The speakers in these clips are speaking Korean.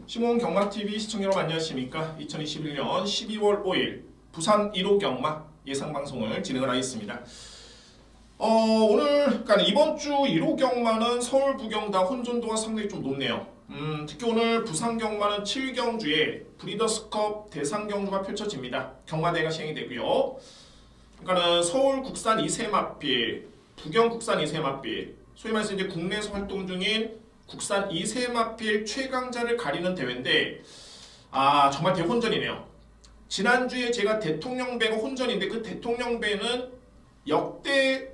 시몬 경마TV 시청자 여러분 안녕하십니까. 2021년 12월 5일 부산 1호 경마 예상방송을 진행을 하겠습니다. 그러니까 이번 주 1호 경마는 서울 부경 다 혼전도가 상당히 좀 높네요. 특히 오늘 부산 경마는 7경주에 브리더스컵 대상 경주가 펼쳐집니다. 경마대회가 시행이 되고요. 그러니까는 서울 국산 2세 마필, 부경 국산 2세 마필, 소위 말해서 이제 국내에서 활동 중인 국산 2세 마필 최강자를 가리는 대회인데, 정말 대혼전이네요. 지난주에 제가 대통령배가 혼전인데 그 대통령배는 역대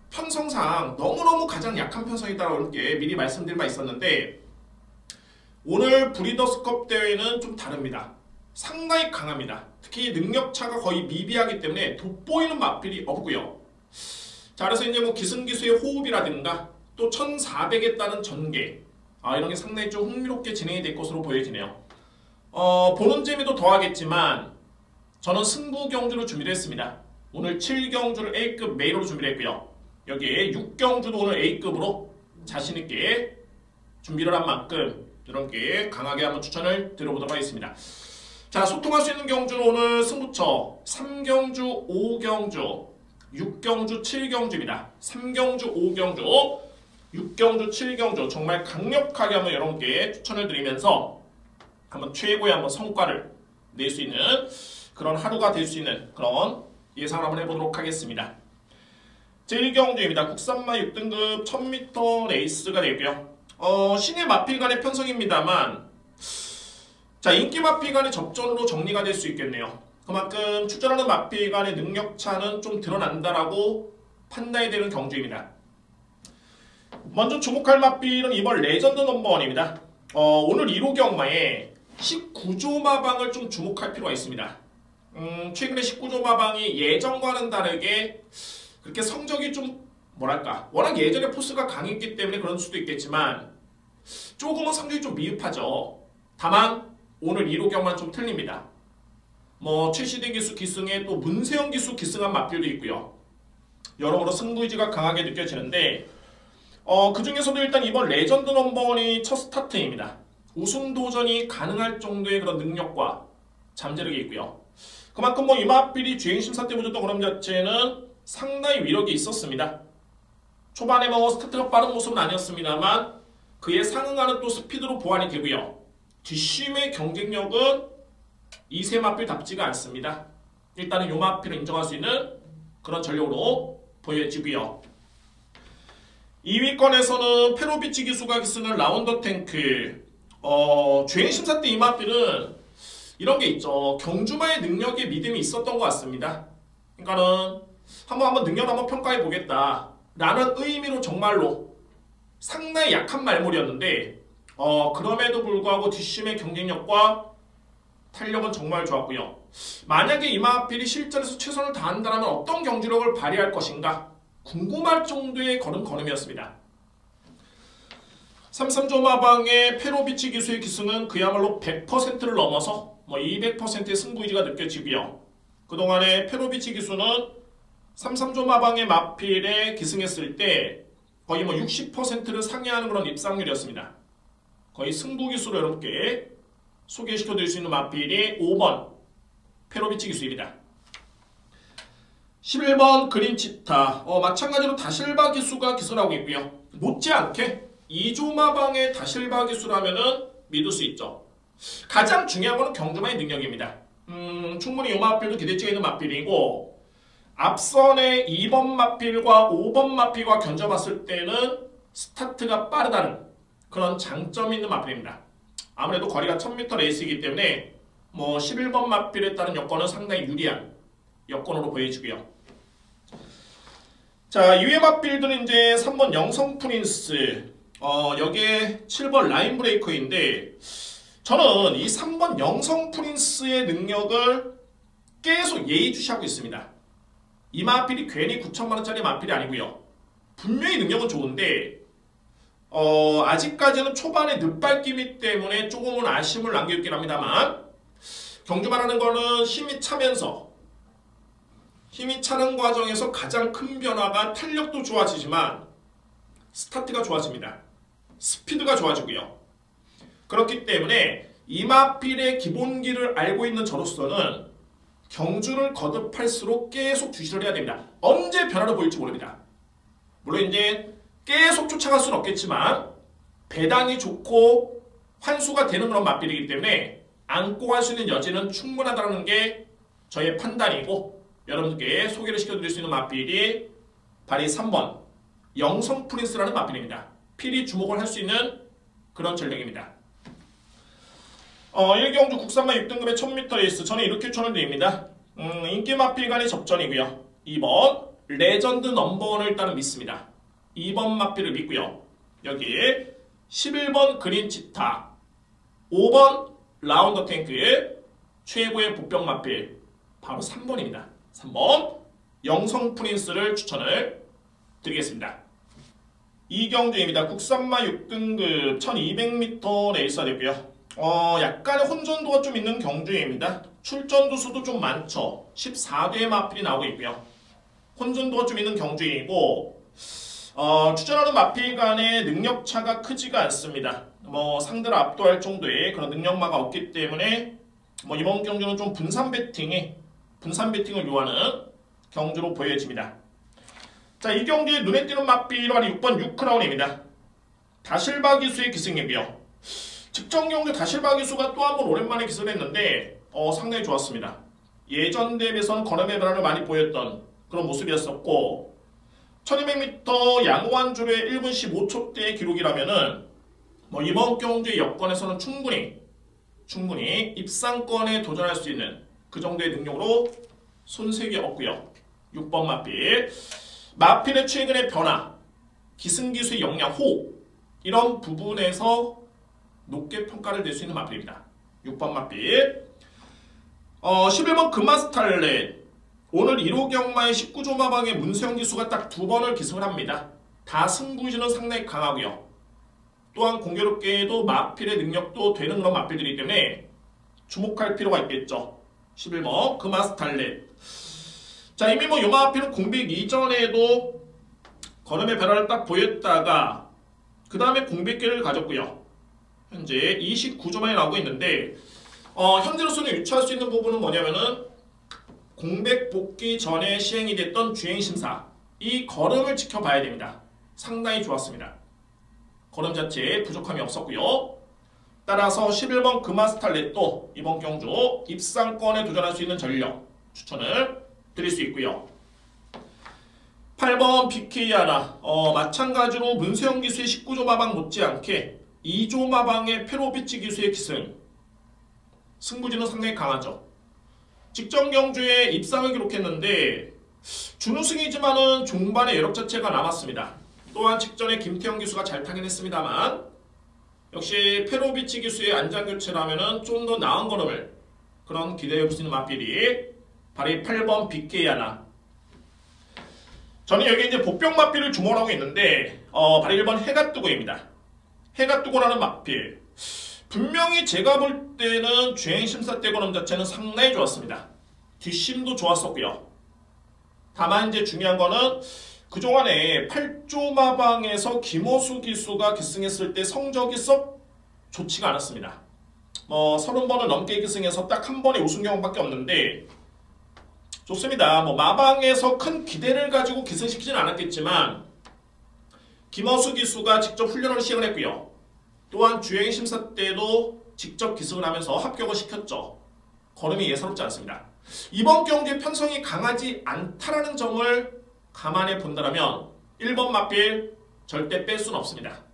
편성상 너무너무 가장 약한 편성이다라고 이렇게 미리 말씀드릴 바 있었는데, 오늘 브리더스컵 대회는 좀 다릅니다. 상당히 강합니다. 특히 능력차가 거의 미비하기 때문에 돋보이는 마필이 없고요. 자, 그래서 이제 뭐 기승기수의 호흡이라든가 또 1400에 따른 전개, 이런 게 상당히 좀 흥미롭게 진행이 될 것으로 보여지네요. 보는 재미도 더하겠지만 저는 승부 경주를 준비를 했습니다. 오늘 7경주를 A급 메이로로 준비를 했고요. 여기에 6경주도 오늘 A급으로 자신있게 준비를 한 만큼 이렇게 강하게 한번 추천을 드려보도록 하겠습니다. 자, 소통할 수 있는 경주는 오늘 승부처 3경주, 5경주, 6경주, 7경주입니다. 3경주, 5경주, 6경주, 7경주 정말 강력하게 한번 여러분께 추천을 드리면서 한번 최고의 한번 성과를 낼 수 있는 그런 하루가 될 수 있는 그런 예상을 한번 해보도록 하겠습니다. 제1경주입니다. 국산마 6등급 1000m 레이스가 되고요. 신의 마필 간의 편성입니다만, 자, 인기 마필 간의 접전으로 정리가 될 수 있겠네요. 그만큼 출전하는 마필 간의 능력차는 좀 드러난다라고 판단이 되는 경주입니다. 먼저 주목할 마필은 이번 레전드 넘버원입니다. 오늘 1호 경마에 19조 마방을 좀 주목할 필요가 있습니다. 최근에 19조 마방이 예전과는 다르게 그렇게 성적이 좀 뭐랄까, 워낙 예전에 포스가 강했기 때문에 그럴 수도 있겠지만 조금은 성적이 좀 미흡하죠. 다만 오늘 1호 경마는 좀 틀립니다. 뭐 최시대 기수 기승에 또 문세영 기수 기승한 마필도 있고요. 여러모로 승부의지가 강하게 느껴지는데, 그 중에서도 일단 이번 레전드 넘버원이 첫 스타트입니다. 우승 도전이 가능할 정도의 그런 능력과 잠재력이 있고요. 그만큼 뭐 이 마필이 주행심사 때 보셨던 그런 자체는 상당히 위력이 있었습니다. 초반에 뭐 스타트가 빠른 모습은 아니었습니다만 그에 상응하는 또 스피드로 보완이 되고요. 뒷심의 경쟁력은 2세 마필답지가 않습니다. 일단은 이 마필을 인정할 수 있는 그런 전력으로 보여지고요. 2위권에서는 페로비치 기수가 기수는 라운더 탱크. 주행심사 때 이 마필은 이런 게 있죠. 경주마의 능력에 믿음이 있었던 것 같습니다. 그러니까는 한번 능력 한번 평가해 보겠다 라는 의미로 정말로 상당히 약한 말물이었는데, 그럼에도 불구하고 뒷심의 경쟁력과 탄력은 정말 좋았고요. 만약에 이 마필이 실전에서 최선을 다한다면 어떤 경주력을 발휘할 것인가 궁금할 정도의 걸음걸음이었습니다. 33조 마방의 페로비치 기수의 기승은 그야말로 100%를 넘어서 200%의 승부의지가 느껴지고요. 그동안에 페로비치 기수는 33조 마방의 마필에 기승했을 때 거의 60%를 상회하는 그런 입상률이었습니다. 거의 승부 기수로 여러분께 소개시켜 드릴 수 있는 마필이 5번 페로비치 기수입니다. 11번 그린치타, 마찬가지로 다실바 기수가 기술하고 있고요. 못지않게 2조 마방의 다실바 기수라면은 믿을 수 있죠. 가장 중요한 것은 경주마의 능력입니다. 충분히 이 마필도 기대치가 있는 마필이고, 앞선의 2번 마필과 5번 마필과 견져봤을 때는 스타트가 빠르다는 그런 장점이 있는 마필입니다. 아무래도 거리가 1000m 레이스이기 때문에 11번 마필에 따른 여건은 상당히 유리한 여건으로 보여지고요. 자, 2회 마필들은 이제 3번 영성 프린스, 여기에 7번 라인 브레이커인데, 저는 이 3번 영성 프린스의 능력을 계속 예의주시하고 있습니다. 이 마필이 괜히 9천만원짜리 마필이 아니고요. 분명히 능력은 좋은데 아직까지는 초반에 늦발기미 때문에 조금은 아쉬움을 남겨있긴 합니다만, 경주마라는 거는 힘이 차는 과정에서 가장 큰 변화가 탄력도 좋아지지만 스타트가 좋아집니다. 스피드가 좋아지고요. 그렇기 때문에 이마필의 기본기를 알고 있는 저로서는 경주를 거듭할수록 계속 주시를 해야 됩니다. 언제 변화를 보일지 모릅니다. 물론 이제 계속 쫓아갈 수는 없겠지만 배당이 좋고 환수가 되는 그런 마필이기 때문에 안고 갈 수 있는 여지는 충분하다는 게 저의 판단이고, 여러분들께 소개를 시켜드릴 수 있는 마필이 바로 3번 영성 프린스라는 마필입니다. 필히 주목을 할 수 있는 그런 전력입니다. 1경주 국산마 6등급의 1000m 레이스, 저는 이렇게 추천을 드립니다. 인기 마필 간의 접전이고요. 2번 레전드 넘버원을 일단은 믿습니다. 2번 마필을 믿고요. 여기에 11번 그린 치타, 5번 라운더 탱크의 최고의 복병 마필 바로 3번입니다. 3번 영성 프린스를 추천을 드리겠습니다. 이경주입니다. 국산마 6등급 1200m 레이스가 되고요. 약간의 혼전도가 좀 있는 경주입니다. 출전도 수도 좀 많죠. 14대의 마필이 나오고 있고요. 혼전도가 좀 있는 경주이고, 추천하는 마필 간의 능력차가 크지가 않습니다. 상대를 압도할 정도의 그런 능력마가 없기 때문에 이번 경주는 좀 분산 배팅을 요하는 경주로 보여집니다. 자, 이 경기에 눈에 띄는 마필이 6번 6크라운입니다. 다실바 기수의 기승이고요. 직전 경주 다실바 기수가 또 한 번 오랜만에 기승을 했는데 상당히 좋았습니다. 예전 대회에서는 걸음의 변화를 많이 보였던 그런 모습이었었고, 1200m 양호한줄의 1분 15초대의 기록이라면은 이번 경주의 여건에서는 충분히 입상권에 도전할 수 있는 그 정도의 능력으로 손색이 없고요. 6번 마필의 최근의 변화, 기승기수의 역량, 호흡, 이런 부분에서 높게 평가를 낼 수 있는 마필입니다. 6번 마필. 11번 금마스탈렛. 오늘 1호 경마의 19조 마방의 문세영 기수가 딱 2번을 기승을 합니다. 다 승부지는 상당히 강하고요. 또한 공교롭게도 마필의 능력도 되는 그런 마필들이기 때문에 주목할 필요가 있겠죠. 11번 금마스탈렛. 자, 이미 이 마필은 공백 이전에도 걸음의 변화를 딱 보였다가 그 다음에 공백기를 가졌고요. 현재 29조만이 나오고 있는데, 현재로서는 유추할 수 있는 부분은 뭐냐면은 공백 복귀 전에 시행이 됐던 주행심사, 이 걸음을 지켜봐야 됩니다. 상당히 좋았습니다. 걸음 자체에 부족함이 없었고요. 따라서 11번 금마스탈렛도 이번 경주 입상권에 도전할 수 있는 전력 추천을 드릴 수 있고요. 8번 BK하나, 마찬가지로 문세영 기수의 19조 마방 못지않게 2조 마방의 페로비치 기수의 기승, 승부지는 상당히 강하죠. 직전 경주에 입상을 기록했는데 준우승이지만은 종반의 여력 자체가 남았습니다. 또한 직전에 김태형 기수가 잘 타긴 했습니다만, 역시 페로비치 기수의 안장교체라면은 좀 더 나은 걸음을 그런 기대해 볼 수 있는 마필이 바로 8번 BK하나. 저는 여기 이제 복병 마필을 주목하고 있는데, 바로 1번 해가 뜨고입니다. 해가 뜨고라는 마필. 분명히 제가 볼 때는 주행심사 때 걸음 자체는 상당히 좋았습니다. 뒷심도 좋았었고요. 다만 이제 중요한 거는 그동안에 8조 마방에서 김호수 기수가 기승했을 때 성적이 썩 좋지가 않았습니다. 30번을 넘게 기승해서 딱 한 번의 우승 경험밖에 없는데, 좋습니다. 마방에서 큰 기대를 가지고 기승시키진 않았겠지만 김호수 기수가 직접 훈련을 시행을 했고요. 또한 주행심사 때도 직접 기승을 하면서 합격을 시켰죠. 걸음이 예사롭지 않습니다. 이번 경기에 편성이 강하지 않다라는 점을 감안해 본다면 1번 마필 절대 뺄 수는 없습니다.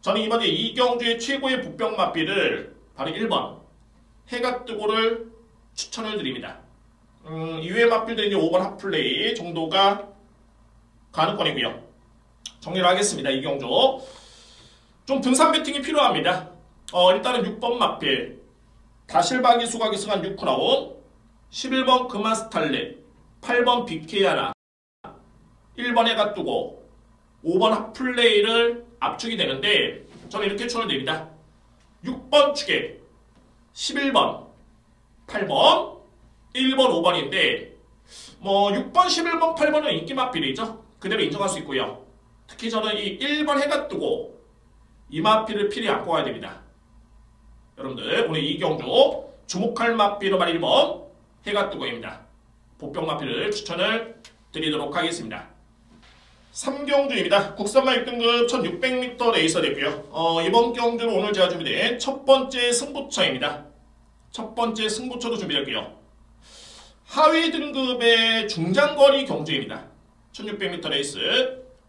저는 이번에 이 경주의 최고의 복병 마필을 바로 1번 해가 뜨고를 추천을 드립니다. 이외의 마필들이 이제 5번 핫플레이 정도가 가능권이고요. 정리를 하겠습니다. 이 경주 좀 분산 배팅이 필요합니다. 일단은 6번 마필 다실바 기수가 기승한 6크라운, 11번 금마스탈렛, 8번 BK하나, 1번 해가 뜨고 5번 핫플레이를 압축이 되는데, 저는 이렇게 추천을 드립니다. 6번 축에 11번, 8번, 1번, 5번인데 6번, 11번, 8번은 인기 마필이죠. 그대로 인정할 수 있고요. 특히 저는 이 1번 해가 뜨고 이 마필을 필히 안고 가야 됩니다. 여러분들 오늘 이 경주 주목할 마필로 말 1번 해가 뜨고입니다. 보병 마필을 추천을 드리도록 하겠습니다. 3경주입니다. 국산마 6등급 1600m 레이서 됐고요. 이번 경주는 오늘 제가 준비된 첫 번째 승부처입니다. 첫 번째 승부처도 준비했고요. 하위 등급의 중장거리 경주입니다. 1600m 레이스.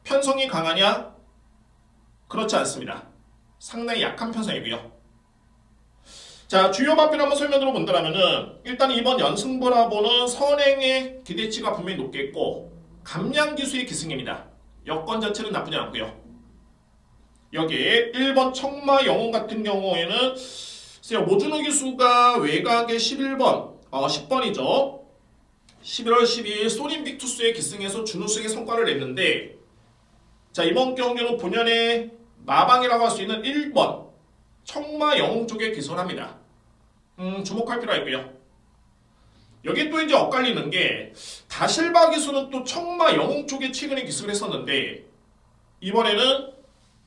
편성이 강하냐? 그렇지 않습니다. 상당히 약한 편성이고요. 자, 주요 마필 한번 설명으로 본다면은 일단 이번 연승보라보는 선행의 기대치가 분명히 높겠고 감량기수의 기승입니다. 여건 자체는 나쁘지 않고요. 여기에 1번 청마 영웅 같은 경우에는 모준호 기수가 외곽의 11번, 10번이죠. 11월 12일 소림빅투스의 기승에서 준우승의 성과를 냈는데 자, 이번 경기는 본연의 마방이라고 할 수 있는 1번 청마 영웅 쪽에 기선합니다. 주목할 필요가 있고요. 여기 또 이제 엇갈리는 게 다실바 기수는 또 청마 영웅 쪽에 최근에 기승을 했었는데 이번에는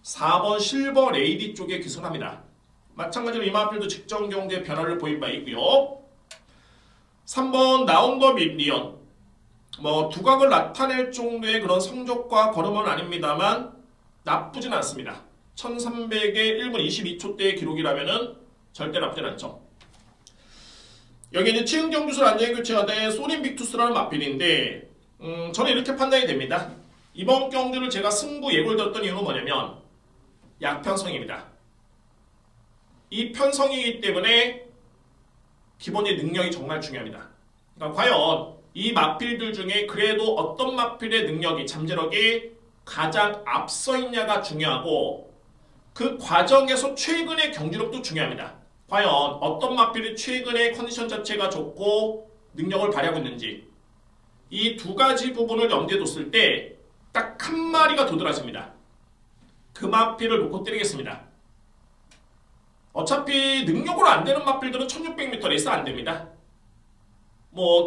4번 실버 레이디 쪽에 기승합니다. 마찬가지로 이 마필도 직전 경기에 변화를 보인 바 있고요. 3번 나온더 밀리언 두각을 나타낼 정도의 그런 성적과 걸음은 아닙니다만 나쁘진 않습니다. 1300에 1분 22초대의 기록이라면은 절대 나쁘진 않죠. 여기 이제 치흥경주술 안전히 교체가 된 소림빅투스라는 마필인데 저는 이렇게 판단이 됩니다. 이번 경주를 제가 승부 예고를 드렸던 이유는 뭐냐면 약편성입니다. 이 편성이기 때문에 기본의 능력이 정말 중요합니다. 그러니까 과연 이 마필들 중에 그래도 어떤 마필의 능력이 잠재력이 가장 앞서 있냐가 중요하고 그 과정에서 최근의 경주력도 중요합니다. 과연 어떤 마필이 최근의 컨디션 자체가 좋고 능력을 발휘하고 있는지 이 두 가지 부분을 염두에 뒀을 때 딱 한 마리가 도드라집니다. 그 마필을 놓고 때리겠습니다. 어차피 능력으로 안 되는 마필들은 1600m 레이스 안 됩니다.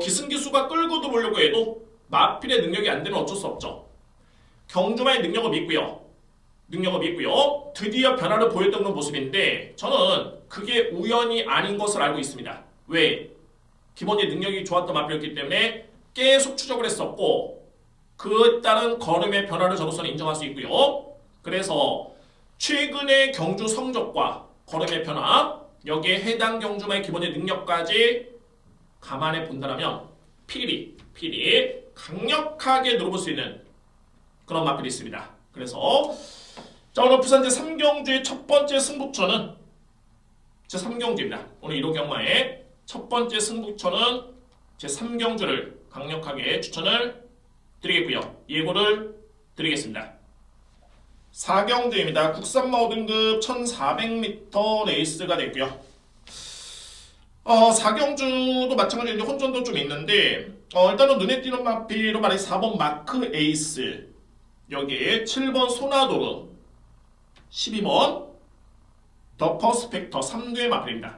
기승기수가 끌고 들어오려고 해도 마필의 능력이 안 되면 어쩔 수 없죠. 경주마의 능력을 믿고요. 드디어 변화를 보였던 그런 모습인데 저는 그게 우연이 아닌 것을 알고 있습니다. 왜? 기본적인 능력이 좋았던 마필이었기 때문에 계속 추적을 했었고 그에 따른 걸음의 변화를 저로서는 인정할 수 있고요. 그래서 최근의 경주 성적과 걸음의 변화 여기에 해당 경주마의 기본적인 능력까지 감안해 본다면 필히 강력하게 노려볼 수 있는 그런 마필이 있습니다. 그래서 자, 오늘 부산 제3경주의 첫 번째 승부처는 제3경주입니다. 오늘 1호 경마의 첫 번째 승부처는 제3경주를 강력하게 추천을 드리겠고요. 예고를 드리겠습니다. 4경주입니다. 국산마 5등급 1400m 레이스가 됐고요. 4경주도 마찬가지로 혼전도 좀 있는데 일단은 눈에 띄는 마필로 말해 4번 마크 에이스 여기에 7번 소나도르 12번 더 퍼스펙터 3두의 마필입니다.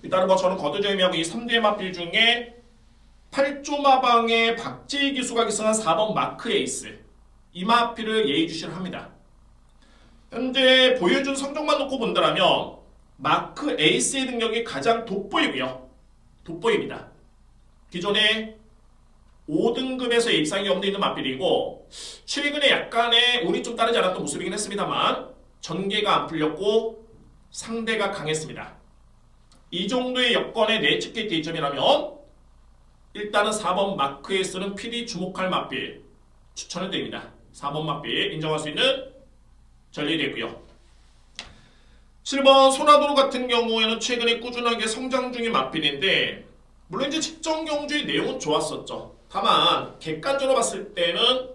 일단은 저는 거두절 의미하고 이 3두의 마필 중에 8조 마방의 박재희 기수가 기승한 4번 마크 에이스 이 마필을 예의주시를 합니다. 현재 보여준 성적만 놓고 본다면 마크 에이스의 능력이 가장 돋보입니다. 기존에 5등급에서 입상이 염두에 있는 마필이고 최근에 약간의 운이 좀 따르지 않았던 모습이긴 했습니다만 전개가 안 풀렸고 상대가 강했습니다. 이 정도의 여건에 내측계 대점이라면 일단은 4번 마크 에이스는 필히 주목할 마필 추천을 드립니다. 4번 마필 인정할 수 있는 전력이 됐고요. 7번 소나도르 같은 경우에는 최근에 꾸준하게 성장 중인 마필인데 물론 이제 직전 경주의 내용은 좋았었죠. 다만 객관적으로 봤을 때는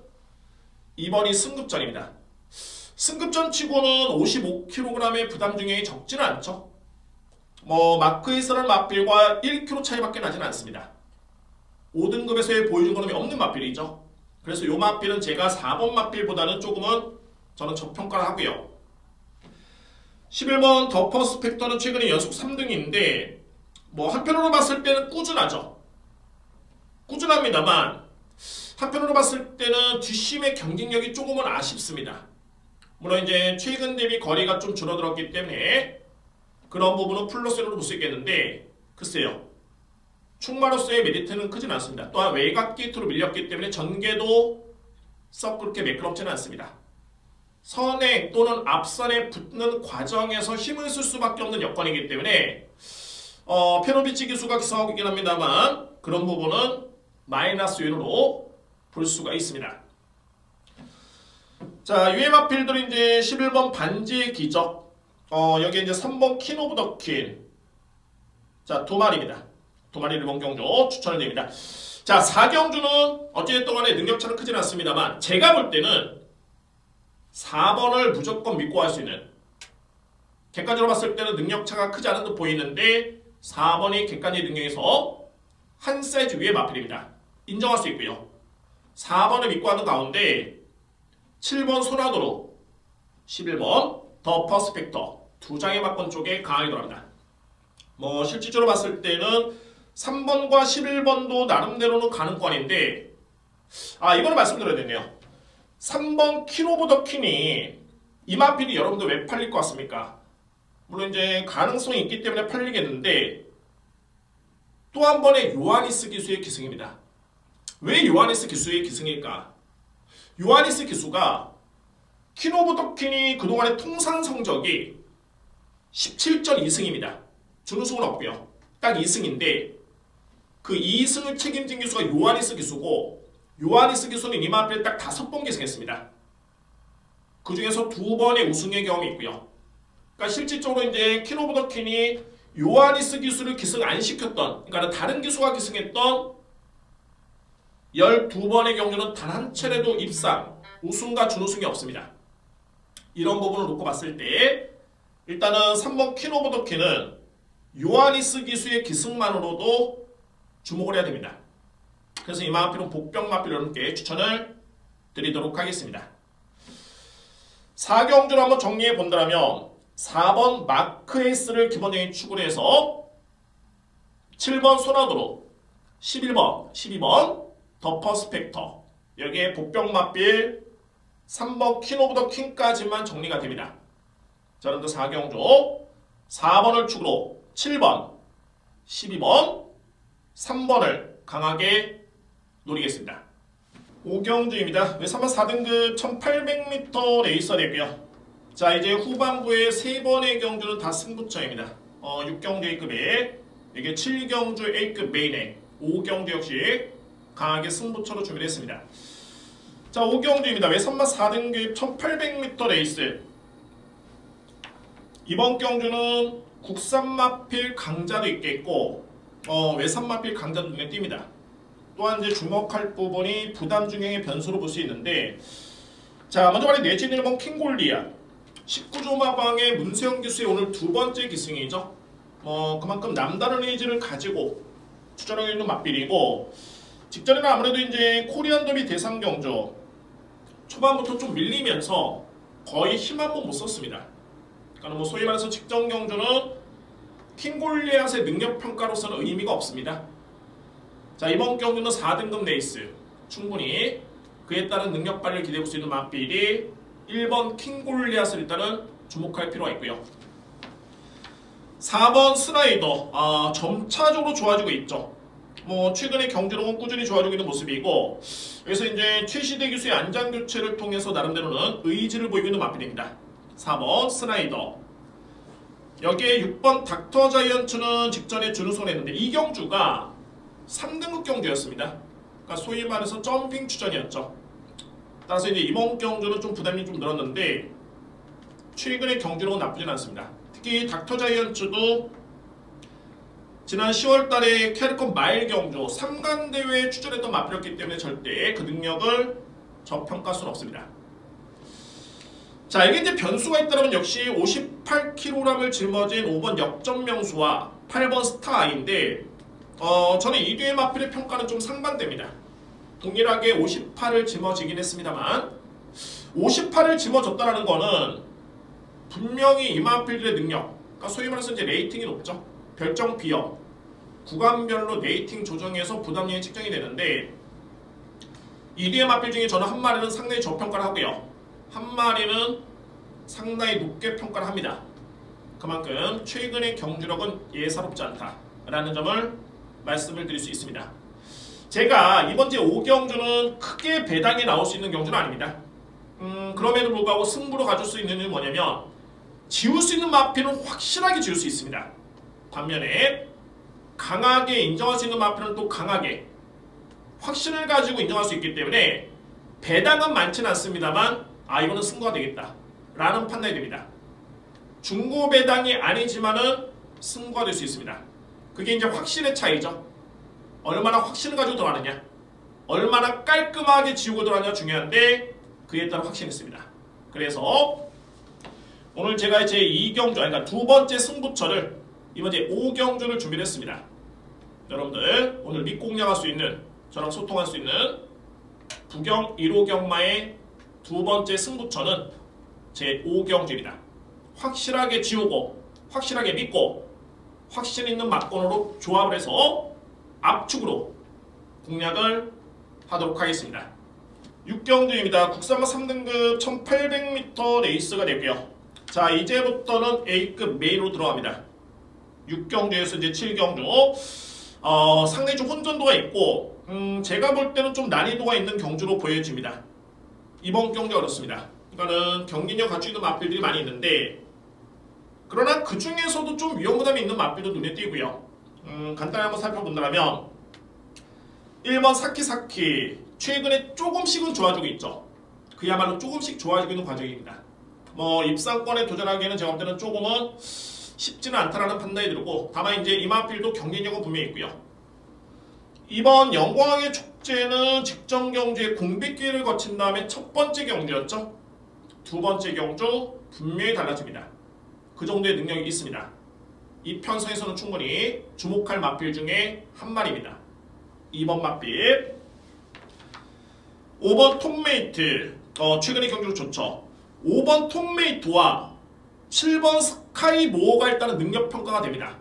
이번이 승급전입니다. 승급전 치고는 55kg의 부담 중량이 적지는 않죠. 마크에이스라는 마필과 1kg 차이밖에 나지는 않습니다. 5등급에서의 보여준 걸음이 없는 마필이죠. 그래서 이 마필은 제가 4번 마필보다는 조금은 저는 저평가를 하고요. 11번 더 퍼스펙터는 최근에 연속 3등인데 한편으로 봤을 때는 꾸준합니다만 한편으로 봤을 때는 뒷심의 경쟁력이 조금은 아쉽습니다. 물론 이제 최근 대비 거리가 좀 줄어들었기 때문에 그런 부분은 플러스로 볼 수 있겠는데 글쎄요. 충마로서의 메리트는 크진 않습니다. 또한 외곽 게이트로 밀렸기 때문에 전개도 썩 그렇게 매끄럽지는 않습니다. 선행 또는 앞선에 붙는 과정에서 힘을 쓸 수밖에 없는 여건이기 때문에 페로비치 기수가 기성하고 있긴 합니다만 그런 부분은 마이너스 요인으로 볼 수가 있습니다. 자, UMA필들이 이제 11번 반지의 기적 여기 이제 3번 퀸 오브 더 퀸. 자, 두 마리입니다. 두 마리 일본 경주 추천을 드립니다. 자, 4경주는 어찌됐든 간에 능력차는 크진 않습니다만 제가 볼 때는 4번을 무조건 믿고 할 수 있는 객관적으로 봤을 때는 능력차가 크지 않은 듯 보이는데 4번이 객관적 능력에서 한 사이즈 위의 마필입니다. 인정할 수 있고요. 4번을 믿고 하는 가운데 7번 소나도로 11번 더 퍼스펙터 두 장의 막권 쪽에 강하게 들어갑니다. 실질적으로 봤을 때는 3번과 11번도 나름대로는 가능권인데 이거는 말씀드려야 되네요. 3번 퀸 오브 더 퀸이 이 마필이 여러분들 왜 팔릴 것 같습니까? 물론 이제 가능성이 있기 때문에 팔리겠는데 또 한 번의 요하니스 기수의 기승입니다. 왜 요하니스 기수의 기승일까? 요하니스 기수가 퀸 오브 더 퀸이 그동안의 통산 성적이 17전 2승입니다. 준우승은 없고요. 딱 2승인데 그 2승을 책임진 기수가 요하니스 기수고 요하니스 기수는 이 마필 딱 5번 기승했습니다. 그 중에서 2번의 우승의 경험이 있고요. 그러니까 실질적으로 이제 퀸 오브 더 퀸이 요하니스 기수를 기승 안 시켰던, 그러니까 다른 기수가 기승했던 12번의 경주는 단 한 차례도 입상, 우승과 준우승이 없습니다. 이런 부분을 놓고 봤을 때 일단은 3번 퀸 오브 더 퀸은 요하니스 기수의 기승만으로도 주목을 해야 됩니다. 그래서 이 마필은 복병 마필 여러분께 추천을 드리도록 하겠습니다. 4경주를 한번 정리해 본다면 4번 마크에이스를 기본적인 축으로 해서 7번 소나도로 11번, 12번 더 퍼스펙터 여기에 복병 마필 3번 퀸 오브 더 퀸까지만 정리가 됩니다. 자, 그런데 4경주 4번을 축으로 7번, 12번, 3번을 강하게 노리겠습니다. 5경주입니다. 3번 4등급 1800m 레이서 되고요. 자, 이제 후반부에 3번의 경주는 다 승부처입니다. 6경주 A급에 이게 7경주 A급 메인에 5경주 역시 강하게 승부처로 준비를 했습니다. 자, 5경주입니다. 외선마 4등급 1800m 레이스. 이번 경주는 국산마필 강자도 있겠고 외산마필 강자도 눈에 띕니다. 또한 이제 주목할 부분이 부담 중행의 변수로 볼 수 있는데 자, 먼저 말해 내진 1번 킹골리아 19조 마방의 문세영 기수의 오늘 두 번째 기승이죠. 그만큼 남다른 의지를 가지고 추천하고 있는 맞빌이고 직전에는 아무래도 이제 코리안 더비 대상 경주 초반부터 좀 밀리면서 거의 힘 한 번 못 썼습니다. 그러니까 소위 말해서 직전 경주는 킹골리앗의 능력 평가로서는 의미가 없습니다. 자, 이번 경주는 4등급 레이스 충분히 그에 따른 능력 발휘를 기대해볼 수 있는 맞빌이 1번 킹골리앗을 일단은 주목할 필요가 있고요. 4번 스나이더 점차적으로 좋아지고 있죠. 최근에 경주력은 꾸준히 좋아지고 있는 모습이고 여기서 이제 최시대 기수의 안장 교체를 통해서 나름대로는 의지를 보이고 있는 맞빌입니다. 4번 스나이더 여기에 6번 닥터 자이언츠는 직전에 준우승을 했는데 이 경주가 3등급 경주였습니다. 그러니까 소위 말해서 점핑 추전이었죠. 따라서 이제 이번 경주는 좀 부담이 좀 늘었는데 최근의 경주력은 나쁘진 않습니다. 특히 닥터 자이언츠도 지난 10월달에 캐리콘 마일 경주 3간 대회에 출전했던 마필이었기 때문에 절대 그 능력을 저평가할 수는 없습니다. 자, 이게 이제 변수가 있다면 역시 58kg을 짊어진 5번 역전명수와 8번 스타아이인데 저는 이 뒤의 마필의 평가는 좀 상반됩니다. 동일하게 58을 짊어지긴 했습니다만 58을 짊어졌다는 거는 분명히 이 마필들의 능력, 그러니까 소위 말해서 이제 레이팅이 높죠. 별정 비염, 구간별로 레이팅 조정해서 부담량이 측정이 되는데 이 뒤의 마필 중에 저는 한 마리는 상당히 저평가를 하고요. 한 마리는 상당히 높게 평가를 합니다. 그만큼 최근의 경주력은 예사롭지 않다라는 점을 말씀을 드릴 수 있습니다. 제가 이번 주 5경주는 크게 배당이 나올 수 있는 경주는 아닙니다. 그럼에도 불구하고 승부로 가줄 수 있는 이유는 뭐냐면 지울 수 있는 마필은 확실하게 지울 수 있습니다. 반면에 강하게 인정할 수 있는 마필은 또 강하게 확신을 가지고 인정할 수 있기 때문에 배당은 많지는 않습니다만 이거는 승부가 되겠다 라는 판단이 됩니다. 중고 배당이 아니지만은 승부가 될 수 있습니다. 그게 이제 확신의 차이죠. 얼마나 확신을 가지고 들어가느냐, 얼마나 깔끔하게 지우고 들어가느냐 중요한데 그에 따라 확신이 있습니다. 그래서 오늘 제가 제 2경주, 그러니까 두 번째 승부처를 이번 제 5경주를 준비를 했습니다. 여러분들 오늘 밑공략할 수 있는, 저랑 소통할 수 있는 부경 1호 경마의 두 번째 승부처는 제 5경주입니다. 확실하게 지우고 확실하게 믿고 확신 있는 막권으로 조합을 해서 압축으로 공략을 하도록 하겠습니다. 6경주입니다. 국산마 3등급 1800m 레이스가 되고요. 자, 이제부터는 A급 메인으로 들어갑니다. 6경주에서 이제 7경주 상당히 좀 혼전도가 있고 제가 볼 때는 좀 난이도가 있는 경주로 보여집니다. 이번 경주 어렵습니다. 그러니까는 경기력 갖추고 있는 마필들이 많이 있는데 그러나 그 중에서도 좀 위험부담이 있는 마필도 눈에 띄고요. 간단히 한번 살펴본다면 1번 사키사키 최근에 조금씩은 좋아지고 있죠. 그야말로 조금씩 좋아지고 있는 과정입니다. 입상권에 도전하기에는 제가 볼 때는 조금은 쉽지는 않다라는 판단이 들고 다만 이제 이 마필도 경쟁력은 분명히 있고요. 이번 영광의 축제는 직전 경주에 공백 기회를 거친 다음에 첫 번째 경주였죠. 두 번째 경주 분명히 달라집니다. 그 정도의 능력이 있습니다. 이 편성에서는 충분히 주목할 마필 중에 한 마리입니다. 2번 마필 5번 톱메이트 최근의 경주로 좋죠. 5번 톱메이트와 7번 스카이 모어가 일단은 능력평가가 됩니다.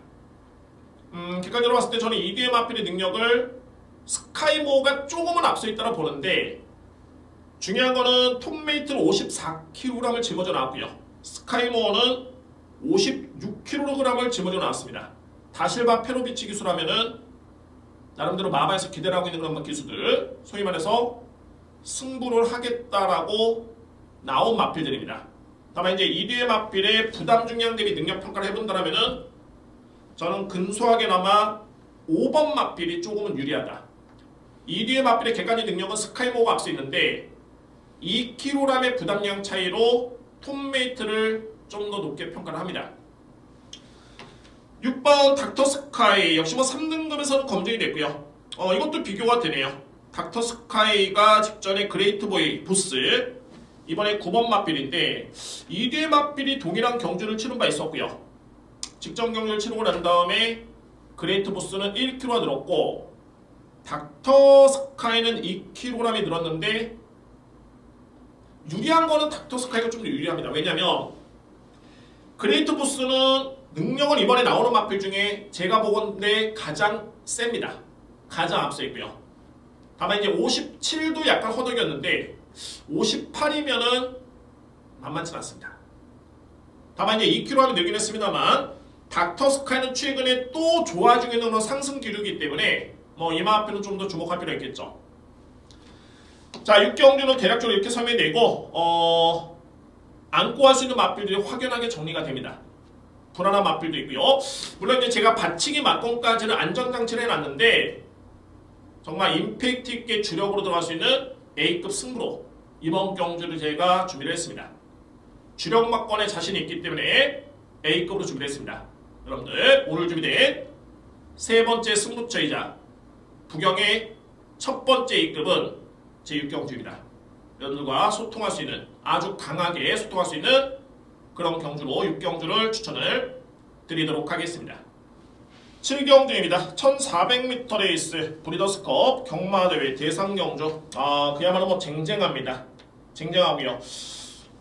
객관적으로 봤을 때 저는 이 뒤의 마필의 능력을 스카이 모어가 조금은 앞서 있다고 보는데 중요한 거는 톱메이트는 54kg을 짊어져 나왔고요. 스카이 모어는 56kg을 짊어져 나왔습니다. 다실바 페로비치 기술하면은 나름대로 마바에서 기대를 하고 있는 그런 기술들, 소위 말해서 승부를 하겠다라고 나온 마필들입니다. 다만 이제 이 뒤의 마필의 부담 중량 대비 능력 평가를 해본다면은 저는 근소하게나마 5번 마필이 조금은 유리하다. 이 뒤의 마필의 객관적 능력은 스카이모어가 앞서 있는데 2kg의 부담량 차이로 톱메이트를 좀 더 높게 평가를 합니다. 6번 닥터스카이 역시 3등급에서는 검증이 됐고요. 이것도 비교가 되네요. 닥터스카이가 직전에 그레이트보이 보스 이번에 9번 마필인데 이 뒤의 마필이 동일한 경주를 치른 바 있었고요. 직전 경주를 치르고 난 다음에 그레이트 보스는 1kg가 늘었고 닥터스카이는 2kg이 늘었는데 유리한 거는 닥터스카이가 좀 더 유리합니다. 왜냐면 그레이트 보스는 능력은 이번에 나오는 마필 중에 제가 보건데 가장 셉니다. 가장 앞서 있고요. 다만 이제 57도 약간 허덕이었는데 58이면은 만만치 않습니다. 다만 이제 2kg 하면 늘긴 했습니다만 닥터스카이는 최근에 또 좋아지고 있는 그런 상승 기류이기 때문에 이 마필은 좀 더 주목할 필요가 있겠죠. 자, 6경주는 대략적으로 이렇게 설명되고 안고 할 수 있는 마필들이 확연하게 정리가 됩니다. 불안한 마필도 있고요. 물론 이제 제가 받치기 막건까지는 안전장치를 해놨는데 정말 임팩트 있게 주력으로 들어갈 수 있는 A급 승부로 이번 경주를 제가 준비를 했습니다. 주력 막건에 자신이 있기 때문에 A급으로 준비를 했습니다. 여러분들 오늘 준비된 세 번째 승부처이자 부경의 첫 번째 A급은 제6경주입니다. 여러분들과 소통할 수 있는 아주 강하게 소통할 수 있는 그런 경주로 6경주를 추천을 드리도록 하겠습니다. 7경주입니다. 1400m 레이스 브리더스컵 경마대회 대상경주 그야말로 쟁쟁합니다. 쟁쟁하고요.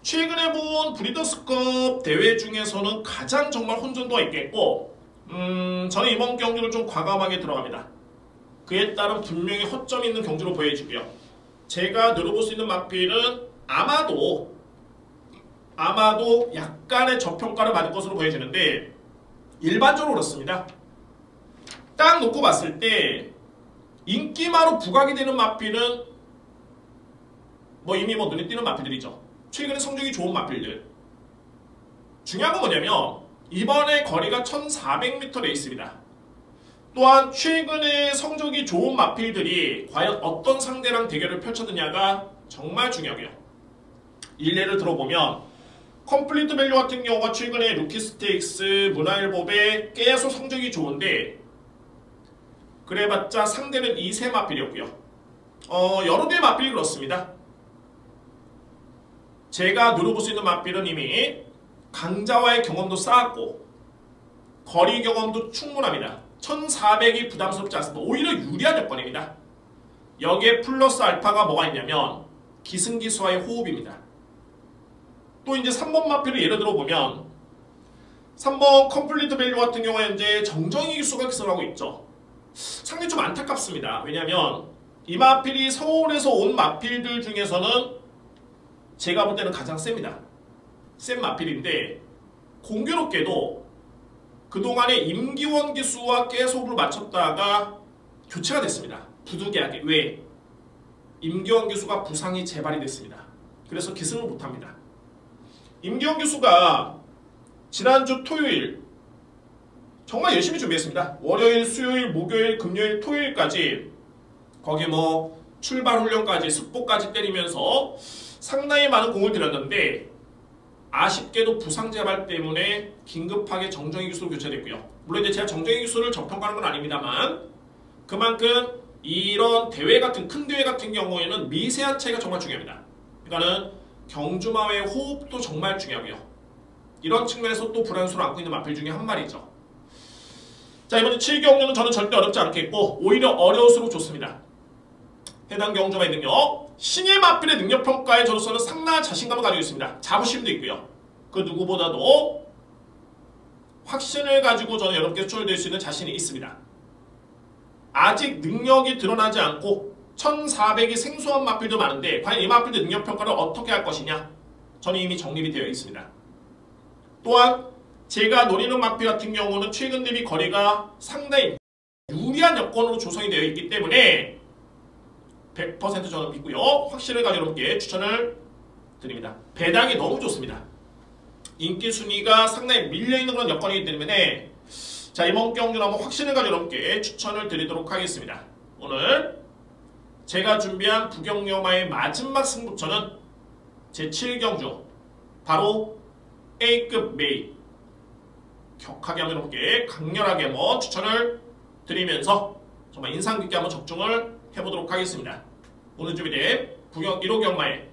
최근에 본 브리더스컵 대회 중에서는 가장 정말 혼전도가 있겠고 저는 이번 경주를 좀 과감하게 들어갑니다. 그에 따른 분명히 허점이 있는 경주로 보여지고요. 제가 누려볼 수 있는 마필은 아마도 아마도 약간의 저평가를 받을 것으로 보여지는데 일반적으로 그렇습니다. 딱 놓고 봤을 때 인기마로 부각이 되는 마필은 이미 눈에 띄는 마필들이죠. 최근에 성적이 좋은 마필들. 중요한 건 뭐냐면 이번에 거리가 1400m 레이스입니다. 또한 최근에 성적이 좋은 마필들이 과연 어떤 상대랑 대결을 펼쳤느냐가 정말 중요하고요. 일례를 들어보면 컴플리트 밸류 같은 경우가 최근에 루키 스테이크스, 문화일보배 계속 성적이 좋은데 그래봤자 상대는 2세 마필이었고요. 여러 개의 마필이 그렇습니다. 제가 누려볼 수 있는 마필은 이미 강자와의 경험도 쌓았고 거리 경험도 충분합니다. 1400이 부담스럽지 않습니다. 오히려 유리한 여건입니다. 여기에 플러스 알파가 뭐가 있냐면 기승기수와의 호흡입니다. 또 이제 3번 마필을 예를 들어보면 3번 컴플리트 밸류 같은 경우에 이제 정정희 기수가 기승을 하고 있죠. 상당히 좀 안타깝습니다. 왜냐하면 이 마필이 서울에서 온 마필들 중에서는 제가 볼 때는 가장 셉니다. 센 마필인데 공교롭게도 그동안에 임기원 기수와 계속을 맞췄다가 교체가 됐습니다. 부득이하게. 왜? 임기원 기수가 부상이 재발이 됐습니다. 그래서 기승을 못합니다. 임기원 기수가 지난주 토요일 정말 열심히 준비했습니다. 월요일, 수요일, 목요일, 금요일, 토요일까지 거기 출발 훈련까지 습보까지 때리면서 상당히 많은 공을 들였는데 아쉽게도 부상 재발 때문에 긴급하게 정정희 기수로 교체됐고요. 물론 이제 제가 정정희 기수를 저평가하는 건 아닙니다만 그만큼 이런 대회 같은 큰 대회 같은 경우에는 미세한 차이가 정말 중요합니다. 그러니까는 경주마의 호흡도 정말 중요하고요. 이런 측면에서 또 불안수를 안고 있는 마필 중에 한 마리죠. 자, 이번에 7경주는 저는 절대 어렵지 않겠고 오히려 어려울수록 좋습니다. 해당 경주마의 능력 신예 마필의 능력평가에 저로서는 상당한 자신감을 가지고 있습니다. 자부심도 있고요. 그 누구보다도 확신을 가지고 저는 여러분께 추천드릴 수 있는 자신이 있습니다. 아직 능력이 드러나지 않고 1400이 생소한 마필도 많은데 과연 이 마필의 능력평가를 어떻게 할 것이냐 저는 이미 정립이 되어 있습니다. 또한 제가 노리는 마필 같은 경우는 최근 대비 거리가 상당히 유리한 여건으로 조성이 되어 있기 때문에 100% 저는 믿고요. 확신을 가지고 여러분께 추천을 드립니다. 배당이 너무 좋습니다. 인기 순위가 상당히 밀려있는 그런 여건이기 때문에 자, 이번 경주는 한번 확신을 가지고 여러분께 추천을 드리도록 하겠습니다. 오늘 제가 준비한 부경여마의 마지막 승부처는 제7경주 바로 A급 메이 격하게 한번 여러분께 강렬하게 한번 추천을 드리면서 정말 인상 깊게 한번 적중을 해보도록 하겠습니다. 오늘 준비된 부경 1호 경마의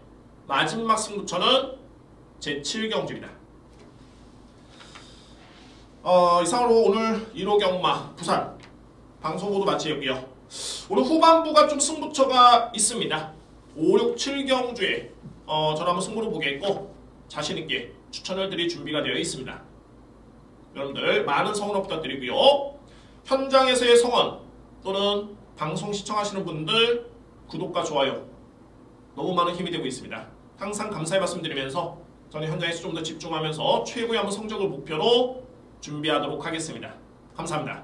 마지막 승부처는 제7경주입니다. 이상으로 오늘 1호 경마 부산 방송 모두 마치겠고요. 오늘 후반부가 좀 승부처가 있습니다. 5, 6, 7경주에 저는 한번 승부를 보겠고 자신있게 추천을 드릴 준비가 되어 있습니다. 여러분들 많은 성원 부탁드리고요. 현장에서의 성원 또는 방송 시청하시는 분들 구독과 좋아요 너무 많은 힘이 되고 있습니다. 항상 감사의 말씀 드리면서 저는 현장에서 좀 더 집중하면서 최고의 한번 성적을 목표로 준비하도록 하겠습니다. 감사합니다.